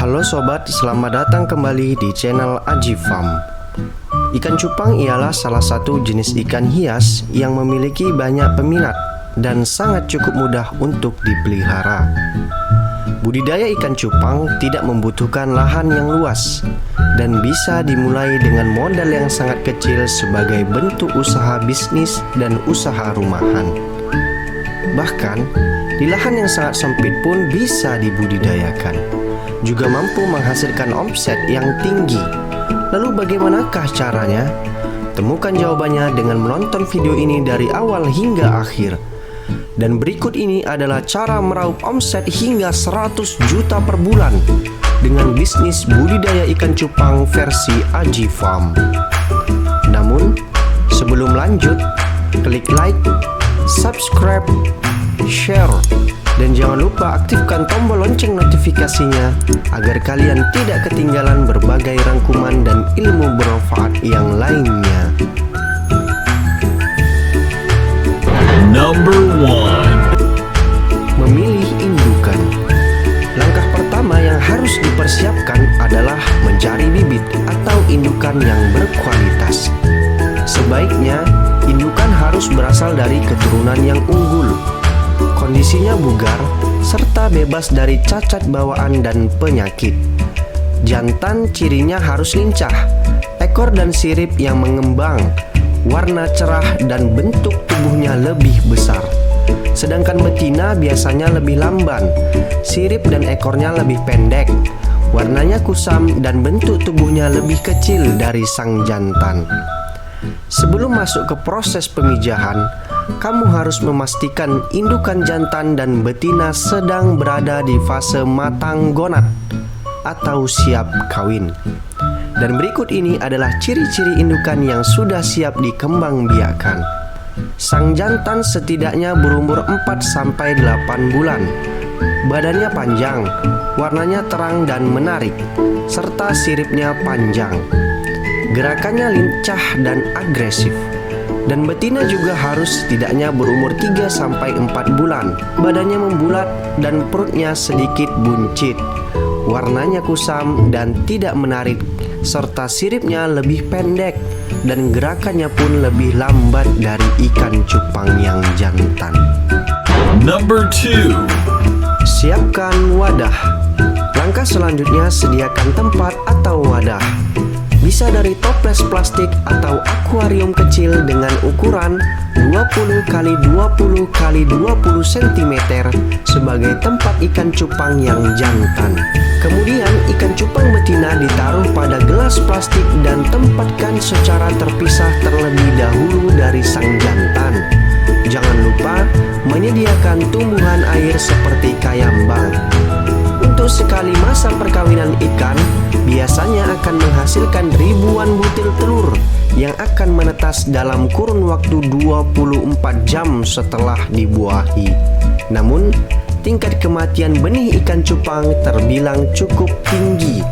Halo sobat, selamat datang kembali di channel Aji Farm. Ikan cupang ialah salah satu jenis ikan hias yang memiliki banyak peminat dan sangat cukup mudah untuk dipelihara. Budidaya ikan cupang tidak membutuhkan lahan yang luas dan bisa dimulai dengan modal yang sangat kecil sebagai bentuk usaha bisnis dan usaha rumahan. Bahkan, di lahan yang sangat sempit pun bisa dibudidayakan, juga mampu menghasilkan omset yang tinggi. Lalu bagaimanakah caranya? Temukan jawabannya dengan menonton video ini dari awal hingga akhir. Dan berikut ini adalah cara meraup omset hingga 100 juta per bulan dengan bisnis budidaya ikan cupang versi Aji Farm. Namun, sebelum lanjut, klik like, subscribe, share, dan jangan lupa aktifkan tombol lonceng notifikasinya agar kalian tidak ketinggalan berbagai rangkuman dan ilmu bermanfaat yang lainnya. Number 1. Memilih indukan. Langkah pertama yang harus dipersiapkan adalah mencari bibit atau indukan yang berkualitas. Sebaiknya, indukan harus berasal dari keturunan yang unggul, kondisinya bugar, serta bebas dari cacat bawaan dan penyakit. Jantan cirinya harus lincah, ekor dan sirip yang mengembang, warna cerah dan bentuk tubuhnya lebih besar. Sedangkan betina biasanya lebih lamban, sirip dan ekornya lebih pendek, warnanya kusam dan bentuk tubuhnya lebih kecil dari sang jantan. Sebelum masuk ke proses pemijahan, kamu harus memastikan indukan jantan dan betina sedang berada di fase matang gonat atau siap kawin. Dan berikut ini adalah ciri-ciri indukan yang sudah siap dikembangbiakan. Sang jantan setidaknya berumur 4-8 bulan. Badannya panjang, warnanya terang dan menarik, serta siripnya panjang. Gerakannya lincah dan agresif. Dan betina juga harus setidaknya berumur 3-4 bulan. Badannya membulat dan perutnya sedikit buncit. Warnanya kusam dan tidak menarik, serta siripnya lebih pendek dan gerakannya pun lebih lambat dari ikan cupang yang jantan. Number 2. Siapkan wadah. Langkah selanjutnya, sediakan tempat atau wadah. Bisa dari toples plastik atau akuarium kecil dengan ukuran 20 x 20 x 20 cm sebagai tempat ikan cupang yang jantan. Kemudian ikan cupang betina ditaruh pada gelas plastik dan tempatkan secara terpisah terlebih dahulu dari sang jantan. Jangan lupa menyediakan tumbuhan air seperti kayambang. Untuk sekali masa perkawinan ikan biasanya akan menghasilkan ribuan butir telur yang akan menetas dalam kurun waktu 24 jam setelah dibuahi. Namun, tingkat kematian benih ikan cupang terbilang cukup tinggi,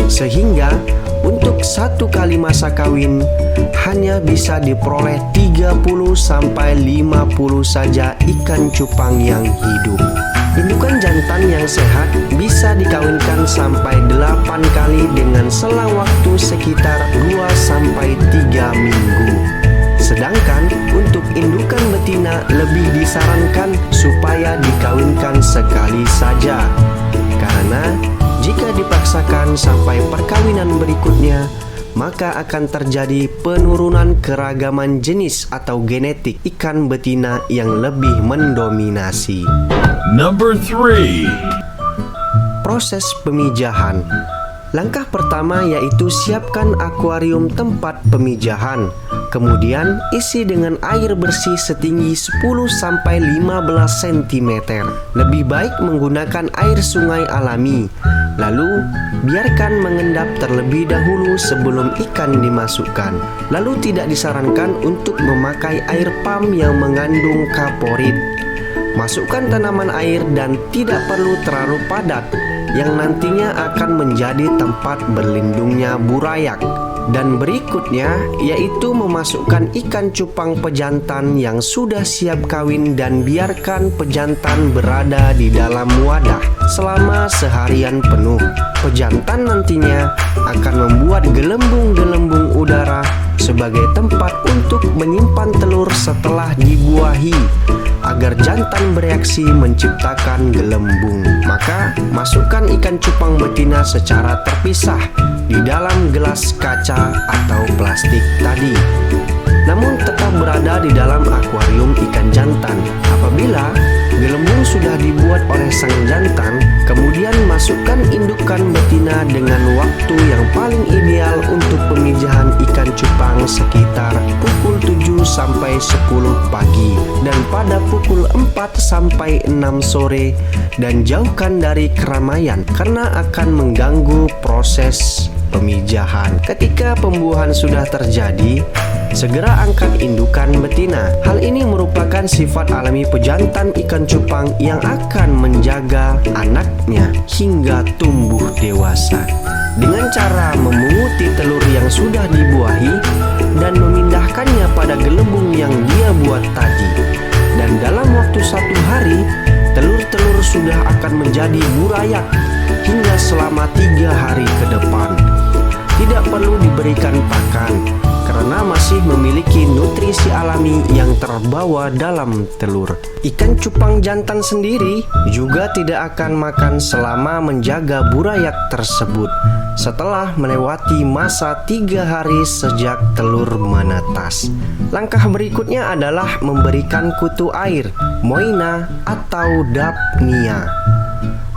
sehingga untuk satu kali masa kawin hanya bisa diperoleh 30-50 saja ikan cupang yang hidup. Indukan jantan yang sehat bisa dikawinkan sampai 8 kali dengan selang waktu sekitar 2-3 minggu. Sedangkan untuk indukan betina lebih disarankan supaya dikawinkan sekali saja. Karena jika dipaksakan sampai perkawinan berikutnya, maka akan terjadi penurunan keragaman jenis atau genetik ikan betina yang lebih mendominasi. Number 3. Proses pemijahan. Langkah pertama yaitu siapkan akuarium tempat pemijahan. Kemudian isi dengan air bersih setinggi 10-15 cm. Lebih baik menggunakan air sungai alami. Lalu biarkan mengendap terlebih dahulu sebelum ikan dimasukkan. Lalu tidak disarankan untuk memakai air pam yang mengandung kaporit. Masukkan tanaman air dan tidak perlu terlalu padat yang nantinya akan menjadi tempat berlindungnya burayak. Dan berikutnya yaitu memasukkan ikan cupang pejantan yang sudah siap kawin dan biarkan pejantan berada di dalam wadah selama seharian penuh. Pejantan nantinya akan membuat gelembung-gelembung udara sebagai tempat untuk menyimpan telur setelah dibuahi agar jantan bereaksi menciptakan gelembung. Maka masukkan ikan cupang betina secara terpisah di dalam gelas kaca atau plastik tadi, namun tetap berada di dalam akuarium ikan jantan. Apabila gelembung sudah dibuat oleh sang jantan, kemudian masukkan indukan betina dengan waktu yang paling ideal untuk pemijahan ikan cupang sekitar pukul 7 sampai 10 pagi dan pada pukul 4 sampai 6 sore, dan jauhkan dari keramaian karena akan mengganggu proses pemijahan. Ketika pembuahan sudah terjadi, segera angkat indukan betina. Hal ini merupakan sifat alami pejantan ikan cupang yang akan menjaga anaknya hingga tumbuh dewasa. Dengan cara memunguti telur yang sudah dibuahi dan memindahkannya pada gelembung yang dia buat tadi. Dan dalam waktu 1 hari, telur-telur sudah akan menjadi burayak hingga selama 3 hari ke depan. Tidak perlu diberikan pakan karena masih memiliki nutrisi alami yang terbawa dalam telur. Ikan cupang jantan sendiri juga tidak akan makan selama menjaga burayak tersebut setelah melewati masa 3 hari sejak telur menetas. Langkah berikutnya adalah memberikan kutu air, moina atau dapnia.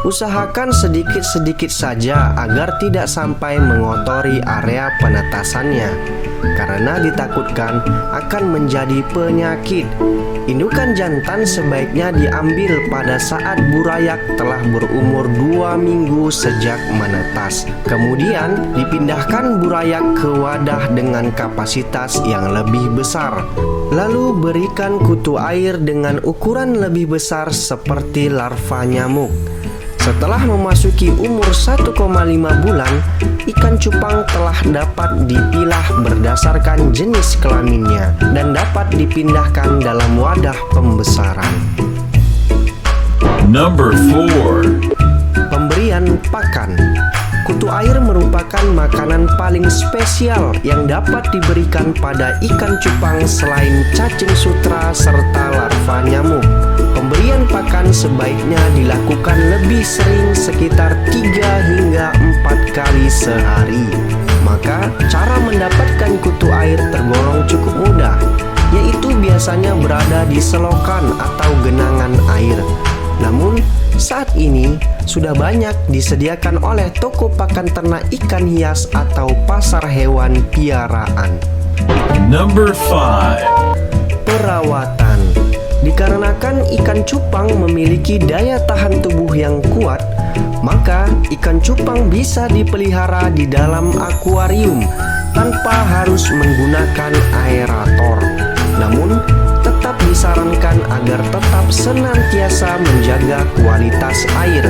Usahakan sedikit-sedikit saja agar tidak sampai mengotori area penetasannya, karena ditakutkan akan menjadi penyakit. Indukan jantan sebaiknya diambil pada saat burayak telah berumur 2 minggu sejak menetas. Kemudian dipindahkan burayak ke wadah dengan kapasitas yang lebih besar. Lalu berikan kutu air dengan ukuran lebih besar seperti larva nyamuk. Setelah memasuki umur 1,5 bulan, ikan cupang telah dapat dipilah berdasarkan jenis kelaminnya dan dapat dipindahkan dalam wadah pembesaran. Number 4. Pemberian pakan. Kutu air merupakan makanan paling spesial yang dapat diberikan pada ikan cupang selain cacing sutra serta larva nyamuk. Pemberian pakan sebaiknya dilakukan lebih sering, sekitar 3 hingga 4 kali sehari. Maka cara mendapatkan kutu air tergolong cukup mudah, yaitu biasanya berada di selokan atau genangan air. Namun saat ini sudah banyak disediakan oleh toko pakan ternak ikan hias atau pasar hewan piaraan. Number 5. Perawatan. Dikarenakan ikan cupang memiliki daya tahan tubuh yang kuat, maka ikan cupang bisa dipelihara di dalam akuarium tanpa harus menggunakan aerator. Namun, tetap disarankan agar tetap senantiasa menjaga kualitas air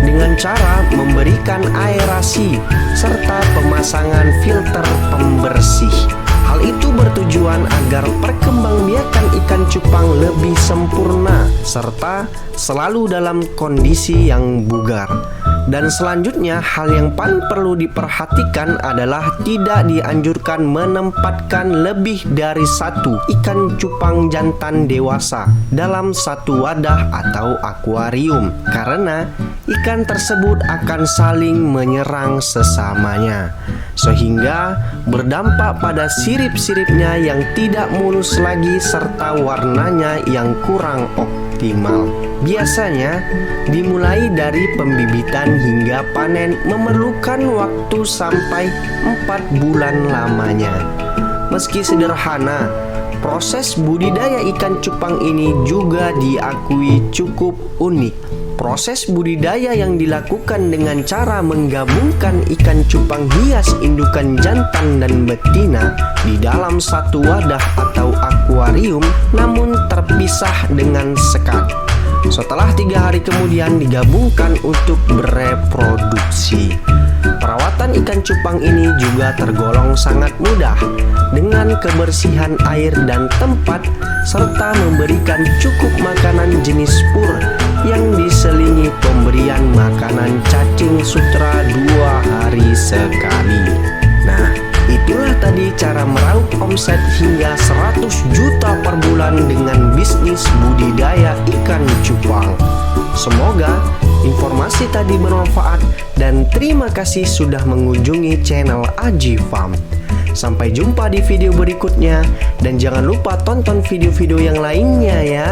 dengan cara memberikan aerasi serta pemasangan filter pembersih. Hal itu bertujuan agar perkembangbiakan ikan cupang lebih sempurna serta selalu dalam kondisi yang bugar. Dan selanjutnya, hal yang paling perlu diperhatikan adalah tidak dianjurkan menempatkan lebih dari 1 ikan cupang jantan dewasa dalam satu wadah atau akuarium, karena ikan tersebut akan saling menyerang sesamanya, sehingga berdampak pada sirip-siripnya yang tidak mulus lagi serta warnanya yang kurang optimal. Biasanya dimulai dari pembibitan hingga panen memerlukan waktu sampai 4 bulan lamanya. Meski sederhana, proses budidaya ikan cupang ini juga diakui cukup unik. Proses budidaya yang dilakukan dengan cara menggabungkan ikan cupang hias indukan jantan dan betina di dalam satu wadah atau akuarium, namun terpisah dengan sekat. Setelah 3 hari kemudian digabungkan untuk bereproduksi. Perawatan ikan cupang ini juga tergolong sangat mudah dengan kebersihan air dan tempat serta memberikan cukup makanan jenis pur yang diselingi pemberian makanan cacing sutra 2 hari sekali. Nah, itulah tadi cara meraup omset hingga 100 juta per bulan dengan bisnis budidaya ikan cupang. Semoga informasi tadi bermanfaat dan terima kasih sudah mengunjungi channel Aji Farm. Sampai jumpa di video berikutnya dan jangan lupa tonton video-video yang lainnya ya.